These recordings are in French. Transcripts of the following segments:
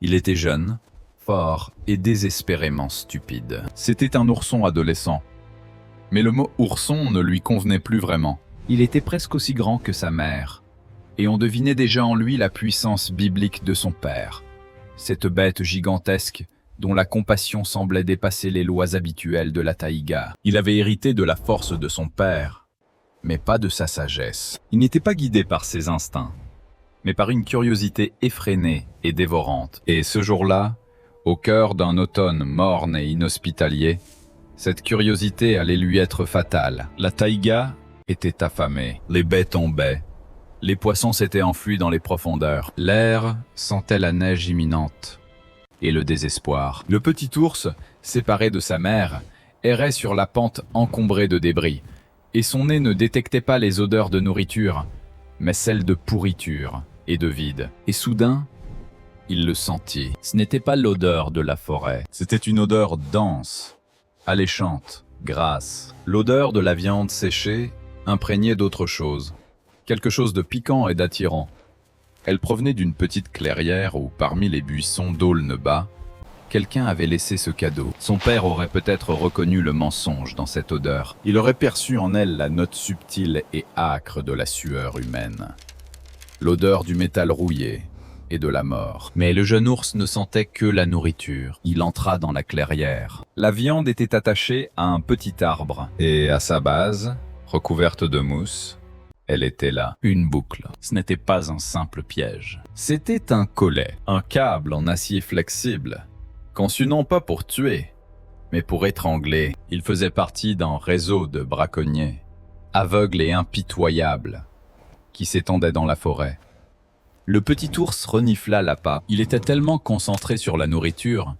Il était jeune, fort et désespérément stupide. C'était un ourson adolescent. Mais le mot ourson ne lui convenait plus vraiment. Il était presque aussi grand que sa mère, et on devinait déjà en lui la puissance biblique de son père. Cette bête gigantesque dont la compassion semblait dépasser les lois habituelles de la taïga. Il avait hérité de la force de son père, mais pas de sa sagesse. Il n'était pas guidé par ses instincts, mais par une curiosité effrénée et dévorante. Et ce jour-là, au cœur d'un automne morne et inhospitalier, cette curiosité allait lui être fatale. La taïga était affamée. Les baies tombaient. Les poissons s'étaient enfuis dans les profondeurs. L'air sentait la neige imminente et le désespoir. Le petit ours, séparé de sa mère, errait sur la pente encombrée de débris, et son nez ne détectait pas les odeurs de nourriture, mais celles de pourriture et de vide. Et soudain, il le sentit. Ce n'était pas l'odeur de la forêt. C'était une odeur dense, alléchante, grasse. L'odeur de la viande séchée, imprégnée d'autre chose. Quelque chose de piquant et d'attirant. Elle provenait d'une petite clairière où, parmi les buissons d'aulnes bas, quelqu'un avait laissé ce cadeau. Son père aurait peut-être reconnu le mensonge dans cette odeur. Il aurait perçu en elle la note subtile et âcre de la sueur humaine. L'odeur du métal rouillé et de la mort. Mais le jeune ours ne sentait que la nourriture. Il entra dans la clairière. La viande était attachée à un petit arbre. Et à sa base, recouverte de mousse, elle était là. Une boucle. Ce n'était pas un simple piège. C'était un collet, un câble en acier flexible, conçu non pas pour tuer, mais pour étrangler. Il faisait partie d'un réseau de braconniers, aveugles et impitoyables, qui s'étendait dans la forêt. Le petit ours renifla l'appât. Il était tellement concentré sur la nourriture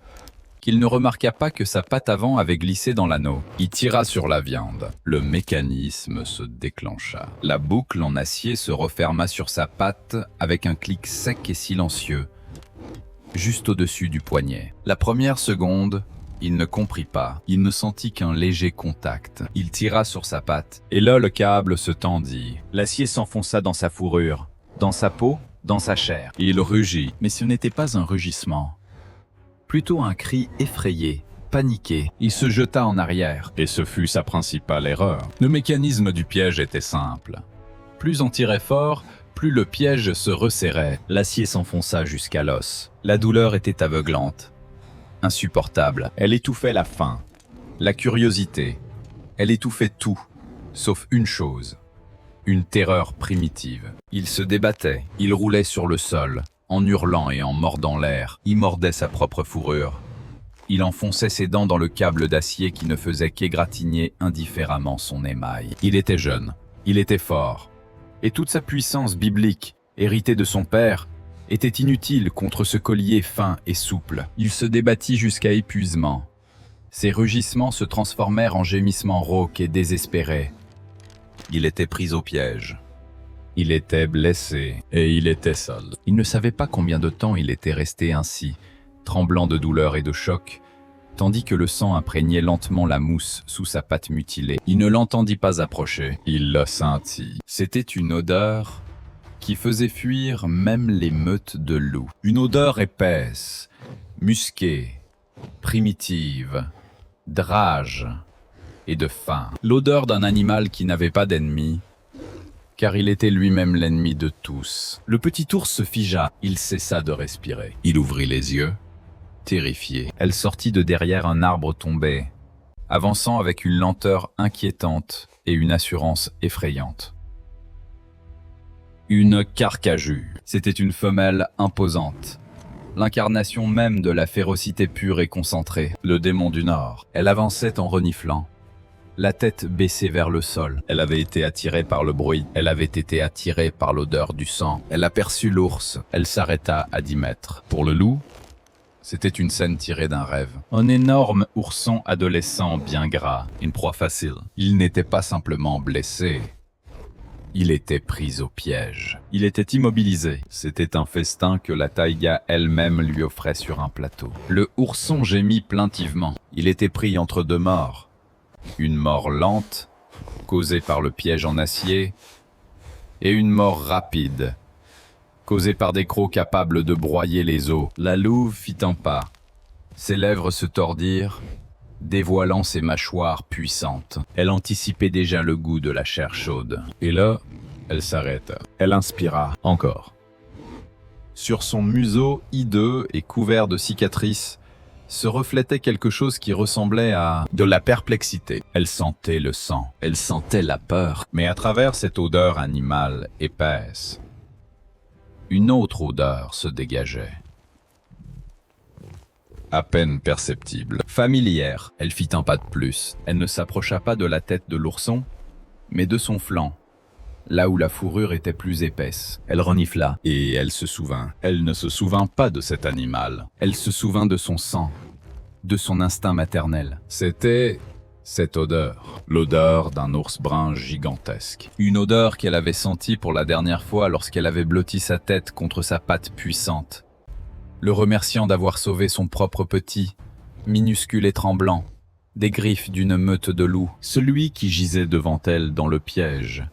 qu'il ne remarqua pas que sa patte avant avait glissé dans l'anneau. Il tira sur la viande. Le mécanisme se déclencha. La boucle en acier se referma sur sa patte avec un clic sec et silencieux, juste au-dessus du poignet. La première seconde, il ne comprit pas. Il ne sentit qu'un léger contact. Il tira sur sa patte, et là le câble se tendit. L'acier s'enfonça dans sa fourrure, dans sa peau, dans sa chair. Il rugit, mais ce n'était pas un rugissement. Plutôt un cri effrayé, paniqué. Il se jeta en arrière. Et ce fut sa principale erreur. Le mécanisme du piège était simple. Plus on tirait fort, plus le piège se resserrait. L'acier s'enfonça jusqu'à l'os. La douleur était aveuglante, insupportable. Elle étouffait la faim, la curiosité. Elle étouffait tout, sauf une chose. Une terreur primitive. Il se débattait, il roulait sur le sol, en hurlant et en mordant l'air. Il mordait sa propre fourrure. Il enfonçait ses dents dans le câble d'acier qui ne faisait qu'égratigner indifféremment son émail. Il était jeune, il était fort, et toute sa puissance biblique, héritée de son père, était inutile contre ce collier fin et souple. Il se débattit jusqu'à épuisement. Ses rugissements se transformèrent en gémissements rauques et désespérés. Il était pris au piège. Il était blessé, et il était seul. Il ne savait pas combien de temps il était resté ainsi, tremblant de douleur et de choc, tandis que le sang imprégnait lentement la mousse sous sa patte mutilée. Il ne l'entendit pas approcher. Il la sentit. C'était une odeur qui faisait fuir même les meutes de loups. Une odeur épaisse, musquée, primitive, de rage et de faim. L'odeur d'un animal qui n'avait pas d'ennemi, car il était lui-même l'ennemi de tous. Le petit ours se figea, il cessa de respirer. Il ouvrit les yeux, terrifié. Elle sortit de derrière un arbre tombé, avançant avec une lenteur inquiétante et une assurance effrayante. Une carcajue. C'était une femelle imposante, l'incarnation même de la férocité pure et concentrée, le démon du Nord. Elle avançait en reniflant, la tête baissée vers le sol. Elle avait été attirée par le bruit, elle avait été attirée par l'odeur du sang. Elle aperçut l'ours, elle s'arrêta à 10 mètres. Pour le loup, c'était une scène tirée d'un rêve. Un énorme ourson adolescent bien gras, une proie facile. Il n'était pas simplement blessé, il était pris au piège. Il était immobilisé. C'était un festin que la taïga elle-même lui offrait sur un plateau. Le ourson gémit plaintivement. Il était pris entre deux morts. Une mort lente, causée par le piège en acier, et une mort rapide, causée par des crocs capables de broyer les os. La louve fit un pas. Ses lèvres se tordirent, dévoilant ses mâchoires puissantes. Elle anticipait déjà le goût de la chair chaude. Et là, elle s'arrêta. Elle inspira encore. Sur son museau hideux et couvert de cicatrices, se reflétait quelque chose qui ressemblait à de la perplexité. Elle sentait le sang, elle sentait la peur, mais à travers cette odeur animale épaisse, une autre odeur se dégageait. À peine perceptible, familière. Elle fit un pas de plus. Elle ne s'approcha pas de la tête de l'ourson, mais de son flanc, là où la fourrure était plus épaisse. Elle renifla, et elle se souvint. Elle ne se souvint pas de cet animal. Elle se souvint de son sang, de son instinct maternel. C'était cette odeur, l'odeur d'un ours brun gigantesque. Une odeur qu'elle avait sentie pour la dernière fois lorsqu'elle avait blotti sa tête contre sa patte puissante, le remerciant d'avoir sauvé son propre petit, minuscule et tremblant, des griffes d'une meute de loups. Celui qui gisait devant elle dans le piège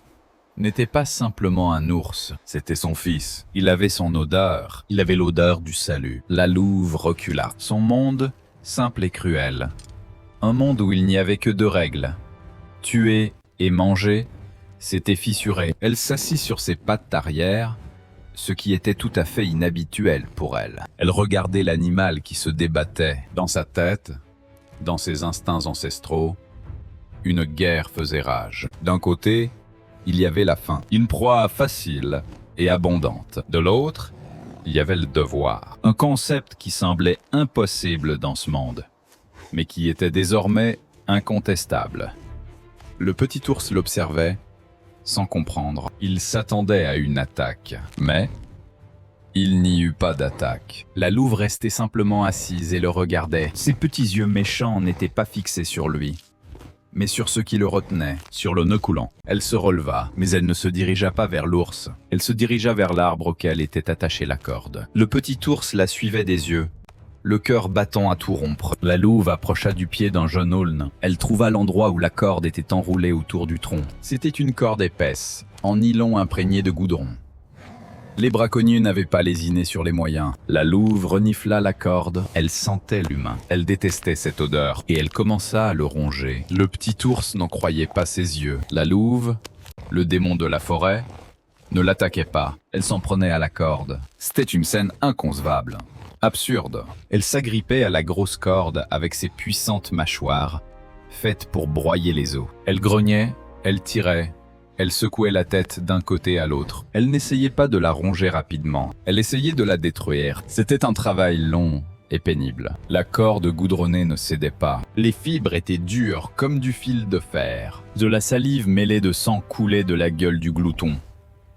n'était pas simplement un ours, c'était son fils. Il avait son odeur, il avait l'odeur du salut. La louve recula. Son monde, simple et cruel. Un monde où il n'y avait que deux règles. Tuer et manger, s'était fissuré. Elle s'assit sur ses pattes arrière, ce qui était tout à fait inhabituel pour elle. Elle regardait l'animal qui se débattait. Dans sa tête, dans ses instincts ancestraux, une guerre faisait rage. D'un côté, il y avait la faim, une proie facile et abondante. De l'autre, il y avait le devoir, un concept qui semblait impossible dans ce monde, mais qui était désormais incontestable. Le petit ours l'observait, sans comprendre. Il s'attendait à une attaque, mais il n'y eut pas d'attaque. La louve restait simplement assise et le regardait. Ses petits yeux méchants n'étaient pas fixés sur lui, mais sur ce qui le retenait, sur le nœud coulant. Elle se releva, mais elle ne se dirigea pas vers l'ours. Elle se dirigea vers l'arbre auquel était attachée la corde. Le petit ours la suivait des yeux, le cœur battant à tout rompre. La louve approcha du pied d'un jeune aulne. Elle trouva l'endroit où la corde était enroulée autour du tronc. C'était une corde épaisse, en nylon imprégné de goudron. Les braconniers n'avaient pas lésiné sur les moyens. La louve renifla la corde. Elle sentait l'humain. Elle détestait cette odeur, et elle commença à le ronger. Le petit ours n'en croyait pas ses yeux. La louve, le démon de la forêt, ne l'attaquait pas. Elle s'en prenait à la corde. C'était une scène inconcevable. Absurde. Elle s'agrippait à la grosse corde avec ses puissantes mâchoires, faites pour broyer les os. Elle grognait, elle tirait, elle secouait la tête d'un côté à l'autre. Elle n'essayait pas de la ronger rapidement, elle essayait de la détruire. C'était un travail long et pénible. La corde goudronnée ne cédait pas. Les fibres étaient dures comme du fil de fer. De la salive mêlée de sang coulait de la gueule du glouton.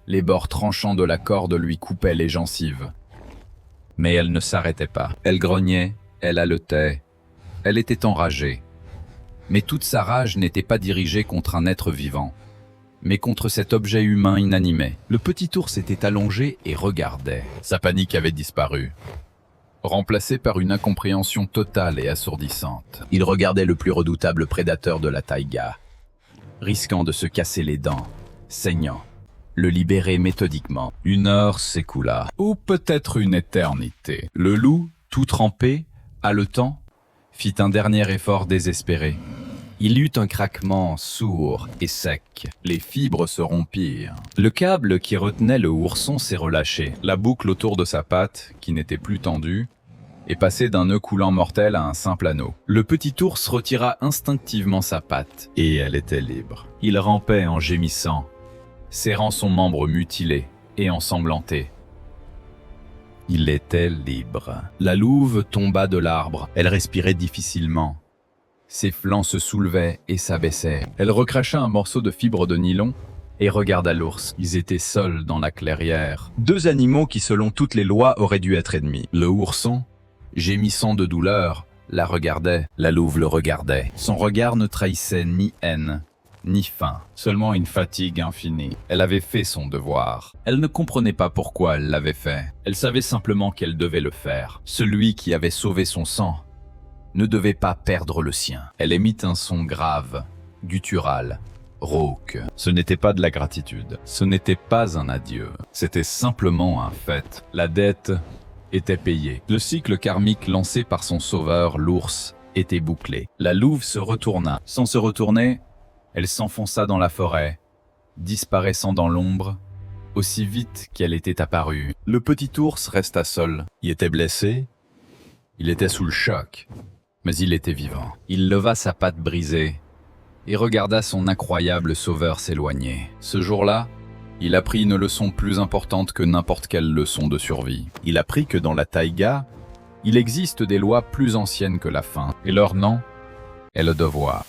Les bords tranchants de la corde lui coupaient les gencives. Mais elle ne s'arrêtait pas. Elle grognait, elle haletait, elle était enragée. Mais toute sa rage n'était pas dirigée contre un être vivant, mais contre cet objet humain inanimé. Le petit ours était allongé et regardait. Sa panique avait disparu, remplacée par une incompréhension totale et assourdissante. Il regardait le plus redoutable prédateur de la taïga, risquant de se casser les dents, saignant. Le libérer méthodiquement. Une heure s'écoula, ou peut-être une éternité. Le loup, tout trempé, haletant, fit un dernier effort désespéré. Il eut un craquement sourd et sec. Les fibres se rompirent. Le câble qui retenait le ourson s'est relâché. La boucle autour de sa patte, qui n'était plus tendue, est passée d'un nœud coulant mortel à un simple anneau. Le petit ours retira instinctivement sa patte, et elle était libre. Il rampait en gémissant, serrant son membre mutilé et ensanglanté. Il était libre. La louve tomba de l'arbre. Elle respirait difficilement. Ses flancs se soulevaient et s'abaissaient. Elle recracha un morceau de fibre de nylon et regarda l'ours. Ils étaient seuls dans la clairière. Deux animaux qui, selon toutes les lois, auraient dû être ennemis. Le ourson, gémissant de douleur, la regardait. La louve le regardait. Son regard ne trahissait ni haine, ni faim, seulement une fatigue infinie. Elle avait fait son devoir. Elle ne comprenait pas pourquoi elle l'avait fait. Elle savait simplement qu'elle devait le faire. Celui qui avait sauvé son sang ne devait pas perdre le sien. Elle émit un son grave, guttural, rauque. Ce n'était pas de la gratitude, ce n'était pas un adieu, c'était simplement un fait. La dette était payée. Le cycle karmique lancé par son sauveur, l'ours, était bouclé. La louve se retourna. Sans se retourner, elle s'enfonça dans la forêt, disparaissant dans l'ombre, aussi vite qu'elle était apparue. Le petit ours resta seul. Il était blessé, il était sous le choc, mais il était vivant. Il leva sa patte brisée et regarda son incroyable sauveur s'éloigner. Ce jour-là, il apprit une leçon plus importante que n'importe quelle leçon de survie. Il apprit que dans la taïga, il existe des lois plus anciennes que la faim, et leur nom est le devoir.